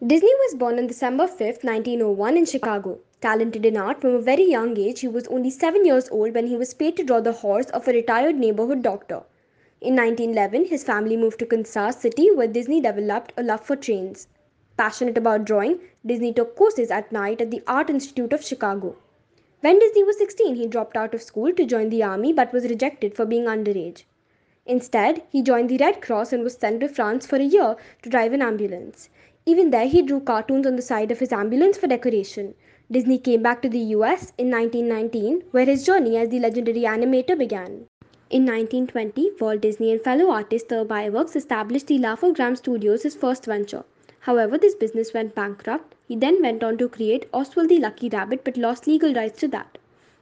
Disney was born on December 5th, 1901 in Chicago. Talented in art from a very young age, he was only 7 years old when he was paid to draw the horse of a retired neighborhood doctor. In 1911, his family moved to Kansas City where Disney developed a love for trains. Passionate about drawing, Disney took courses at night at the Art Institute of Chicago. When Disney was 16, he dropped out of school to join the army but was rejected for being underage. Instead, he joined the Red Cross and was sent to France for a year to drive an ambulance. Even there, he drew cartoons on the side of his ambulance for decoration. Disney came back to the US in 1919, where his journey as the legendary animator began. In 1920, Walt Disney and fellow artist Irv Iwerks established the Laugh-O-Gram Studios, his first venture. However, this business went bankrupt. He then went on to create Oswald the Lucky Rabbit but lost legal rights to that.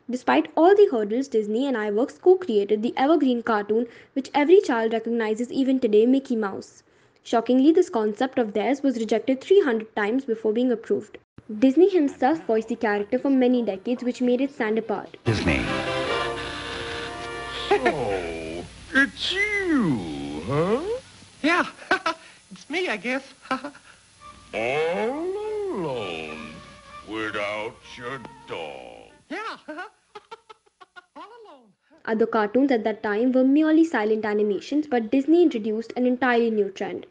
Despite all the hurdles, Disney and Iwerks co-created the evergreen cartoon which every child recognizes even today, Mickey Mouse. Shockingly, this concept of theirs was rejected 300 times before being approved. Disney himself voiced the character for many decades, which made it stand apart. Disney. Oh, it's you, huh? Yeah, it's me, I guess. All alone, without your dog. Yeah, all alone. Other cartoons at that time were merely silent animations, but Disney introduced an entirely new trend.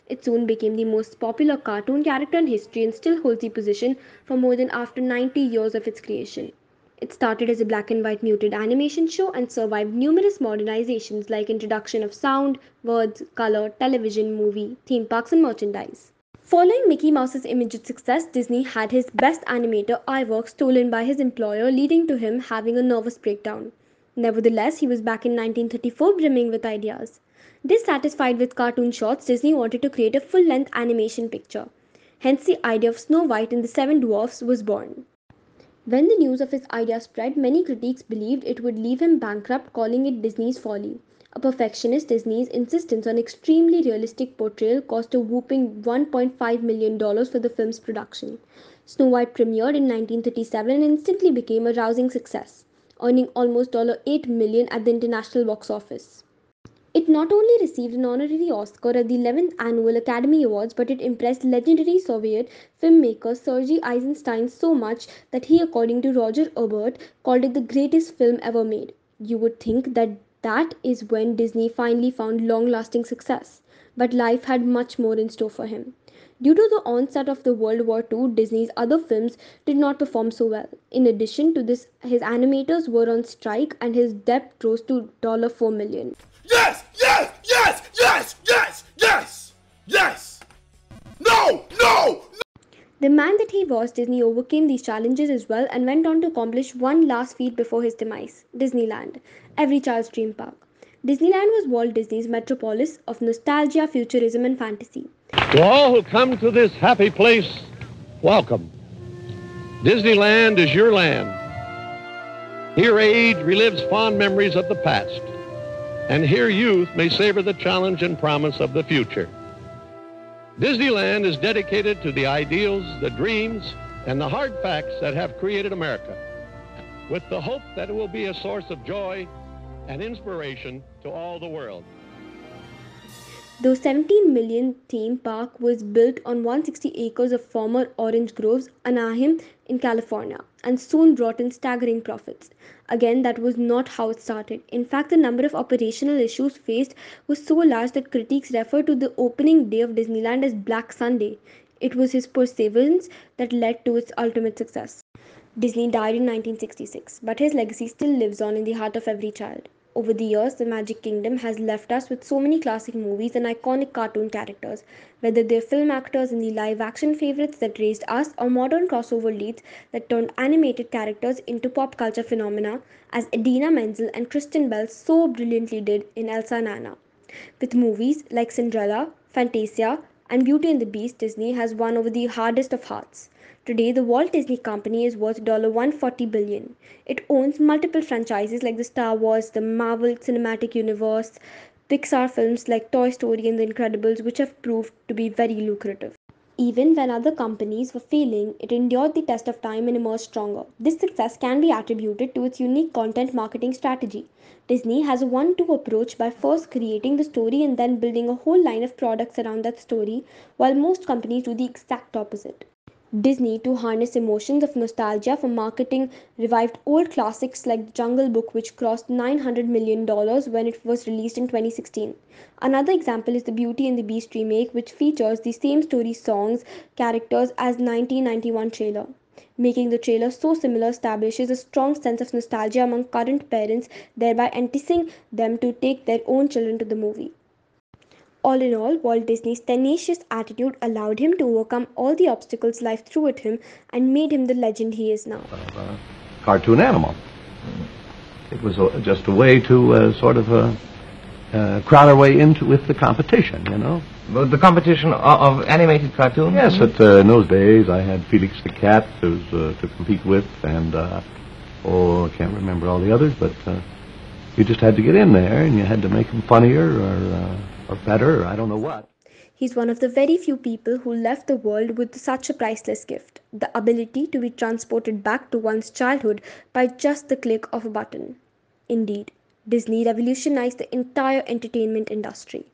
It soon became the most popular cartoon character in history and still holds the position for more than after 90 years of its creation. It started as a black and white muted animation show and survived numerous modernizations like introduction of sound, words, color, television, movie, theme parks and merchandise. Following Mickey Mouse's immediate success, Disney had his best animator Iwerks stolen by his employer, leading to him having a nervous breakdown. Nevertheless, he was back in 1934 brimming with ideas. Dissatisfied with cartoon shorts, Disney wanted to create a full length animation picture. Hence, the idea of Snow White and the Seven Dwarfs was born. When the news of his idea spread, many critics believed it would leave him bankrupt, calling it Disney's folly. A perfectionist, Disney's insistence on extremely realistic portrayal cost a whopping $1.5 million for the film's production. Snow White premiered in 1937 and instantly became a rousing success, earning almost $8 million at the international box office. It not only received an honorary Oscar at the 11th Annual Academy Awards, but it impressed legendary Soviet filmmaker Sergei Eisenstein so much that he, according to Roger Ebert, called it the greatest film ever made. You would think that is when Disney finally found long lasting success. But life had much more in store for him. Due to the onset of the World War II, Disney's other films did not perform so well. In addition to this, his animators were on strike and his debt rose to $4 million. Yes! Yes! Yes! Yes! Yes! Yes! Yes! No! No! The man that he was, Disney overcame these challenges as well and went on to accomplish one last feat before his demise: Disneyland, every child's dream park. Disneyland was Walt Disney's metropolis of nostalgia, futurism, and fantasy. To all who come to this happy place, welcome. Disneyland is your land. Here age relives fond memories of the past, and here youth may savor the challenge and promise of the future. Disneyland is dedicated to the ideals, the dreams, and the hard facts that have created America, with the hope that it will be a source of joy and inspiration to all the world. The 17 million theme park was built on 160 acres of former orange groves, Anaheim in California, and soon brought in staggering profits. Again, that was not how it started. In fact, the number of operational issues faced was so large that critics refer to the opening day of Disneyland as Black Sunday. It was his perseverance that led to its ultimate success. Disney died in 1966, but his legacy still lives on in the heart of every child. Over the years, the Magic Kingdom has left us with so many classic movies and iconic cartoon characters, whether they're film actors in the live action favorites that raised us or modern crossover leads that turned animated characters into pop culture phenomena, as Idina Menzel and Kristen Bell so brilliantly did in Elsa and Anna. With movies like Cinderella, Fantasia, and Beauty and the Beast, Disney has won over the hardest of hearts. Today, the Walt Disney Company is worth $140 billion. It owns multiple franchises like the Star Wars, the Marvel Cinematic Universe, Pixar films like Toy Story and The Incredibles, which have proved to be very lucrative. Even when other companies were failing, it endured the test of time and emerged stronger. This success can be attributed to its unique content marketing strategy. Disney has a one-two approach by first creating the story and then building a whole line of products around that story, while most companies do the exact opposite. Disney, to harness emotions of nostalgia for marketing, revived old classics like The Jungle Book, which crossed $900 million when it was released in 2016. Another example is the Beauty and the Beast remake, which features the same story, songs, characters as 1991 trailer. Making the trailer so similar establishes a strong sense of nostalgia among current parents, thereby enticing them to take their own children to the movie. All in all, Walt Disney's tenacious attitude allowed him to overcome all the obstacles life threw at him and made him the legend he is now. Cartoon animal. It was just a way to crowd our way into with the competition, you know. The competition of animated cartoons? Yes, in those days I had Felix the Cat to compete with, and I can't remember all the others, but you just had to get in there, and you had to make them funnier or better, or I don't know what. He's one of the very few people who left the world with such a priceless gift, the ability to be transported back to one's childhood by just the click of a button. Indeed, Disney revolutionized the entire entertainment industry.